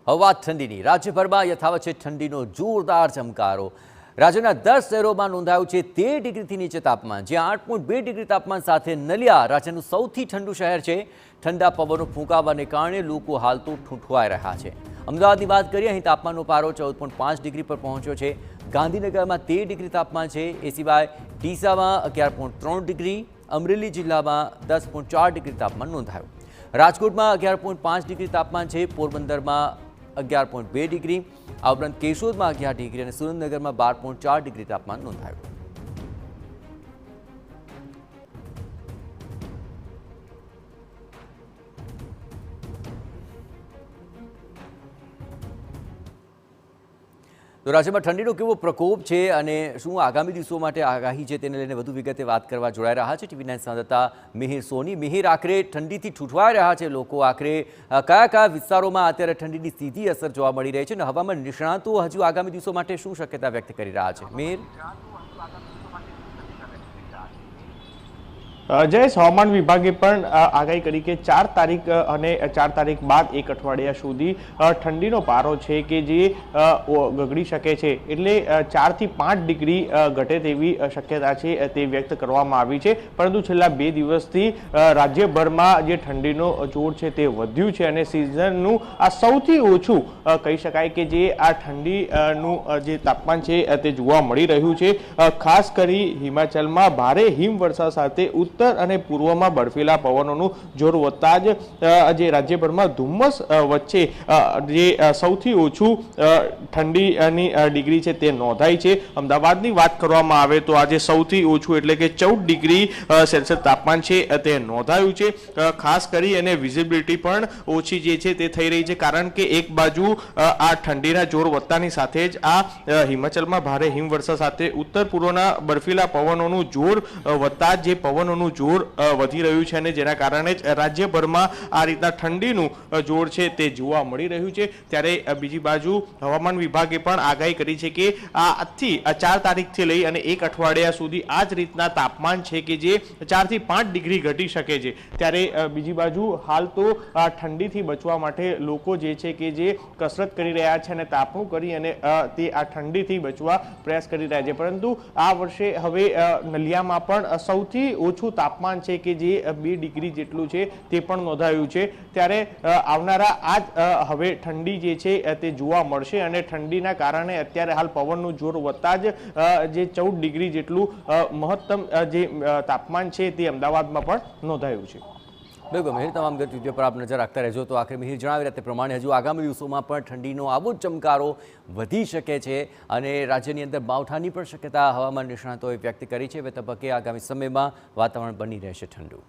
હવા ઠંડીની રાજ્યભરમાં યથાવત છે ઠંડીનો જોરદાર ચમકારો। રાજ્યના 10 શહેરોમાં નોંધાયું છે 13 ડિગ્રીથી નીચે તાપમાન, જ્યાં 8.2 ડિગ્રી તાપમાન સાથે નલિયા રાજ્યનું સૌથી ઠંડુ શહેર છે। ઠંડા પવનો ફૂંકાવાને કારણે લોકો હાલ તો ઠૂંઠવાઈ રહ્યા છે। અમદાવાદની વાત કરીએ, અહીં તાપમાનનો પારો 14.5 ડિગ્રી પર પહોંચ્યો છે। ગાંધીનગરમાં 13 ડિગ્રી તાપમાન છે। એ સિવાય ડીસામાં 11.3 ડિગ્રી, અમરેલી જિલ્લામાં 10.4 ડિગ્રી તાપમાન નોંધાયું। રાજકોટમાં 11.5 ડિગ્રી તાપમાન છે। પોરબંદરમાં 11.2 ડિગ્રી, આ ઉપરાંત કેશોદમાં 11 ડિગ્રી અને સુરેન્દ્રનગરમાં 12.4 ડિગ્રી તાપમાન નોંધાયું। તો રાજ્યમાં ઠંડીનો કેવો પ્રકોપ છે અને શું આગામી દિવસો માટે આગાહી છે તેને લઈને વધુ વિગતે વાત કરવા જોડાઈ રહ્યા છે ટીવી 9 સંવાદદાતા મિહિર સોની। મિહિર, આખરે ઠંડીથી ઠૂંઠવાઈ રહ્યા છે લોકો, આખરે કયા કયા વિસ્તારોમાં અત્યારે ઠંડીની સીધી અસર જોવા મળી રહી છે અને હવામાન નિષ્ણાતો હજુ આગામી દિવસો માટે શું શક્યતા વ્યક્ત કરી રહ્યા છે? મિહિર, જયેશ, હવામાન વિભાગે પણ આગાહી કરી કે 4 તારીખ અને 4 તારીખ બાદ એક અઠવાડિયા સુધી ઠંડીનો પારો છે કે જે ગગડી શકે છે, એટલે 4 થી 5 ડિગ્રી ઘટે તેવી શક્યતા છે તે વ્યક્ત કરવામાં આવી છે। પરંતુ છેલ્લા 2 દિવસથી રાજ્યભરમાં જે ઠંડીનો જોર છે તે વધ્યું છે અને સિઝનનું આ સૌથી ઓછું કહી શકાય કે જે આ ઠંડીનું જે તાપમાન છે તે જોવા મળી રહ્યું છે। ખાસ કરી હિમાચલમાં ભારે હિમવર્ષા સાથે ઉત્તર અને પૂર્વમાં બરફીલા પવનોનું જોર વધતા જ જે રાજ્યભરમાં ધુમ્મસ વચ્ચે જે સૌથી ઓછું ઠંડીની ડિગ્રી છે તે નોંધાઈ છે। અમદાવાદની વાત કરવામાં આવે તો આજે સૌથી ઓછું એટલે કે 14 ડિગ્રી સેલ્સિયસ તાપમાન છે તે નોંધાયું છે। ખાસ કરી અને વિઝિબિલિટી પણ ઓછી જે છે તે થઈ રહી છે, કારણ કે એક બાજુ આ ઠંડીના જોર વધતાની સાથે જ આ હિમાચલમાં ભારે હિમવર્ષા સાથે ઉત્તર પૂર્વના બરફીલા પવનોનું જોર વધતા જે પવનોનું જોર વધી રહ્યું છે અને જેના કારણે જ રાજ્યભરમાં આ રીતના ઠંડીનું જોર છે તે જોવા મળી રહ્યું છે। ત્યારે બીજી બાજુ હવામાન વિભાગે પણ આગાહી કરી છે કે આજથી 4 તારીખથી લઈ અને એક અઠવાડિયા સુધી આ જ રીતના તાપમાન છે કે જે 4 થી 5 ડિગ્રી ઘટી શકે છે। ત્યારે બીજી બાજુ હાલ તો ઠંડીથી બચવા માટે લોકો જે છે કે જે કસરત કરી રહ્યા છે અને તાપણું કરી અને તે આ ઠંડીથી બચવા પ્રયાસ કરી રહ્યા છે। પરંતુ આ વર્ષે હવે નલિયામાં પણ સૌથી ઓછું તાપમાન છે કે જે 2 ડિગ્રી જેટલું છે તે પણ નોંધાયું છે। ત્યારે આવનારા આજ હવે ઠંડી જે છે તે જોવા મળશે અને ઠંડીના કારણે અત્યારે હાલ પવનનું જોર વધતા જ જે 14 ડિગ્રી જેટલું મહત્તમ જે તાપમાન છે તે અમદાવાદમાં પણ નોંધાયું છે। બિલકુલ મિહિર, તમામ ગતિવિધિઓ પર આપ નજર રાખતા રહેજો। તો આખરે મિહિર જણાવી રહ્યા તે પ્રમાણે હજુ આગામી દિવસોમાં પણ ઠંડીનો આવો જ ચમકારો વધી શકે છે અને રાજ્યની અંદર માવઠાની પણ શક્યતા હવામાન નિષ્ણાતોએ વ્યક્ત કરી છે। હવે તબક્કે આગામી સમયમાં વાતાવરણ બની રહેશે ઠંડુ।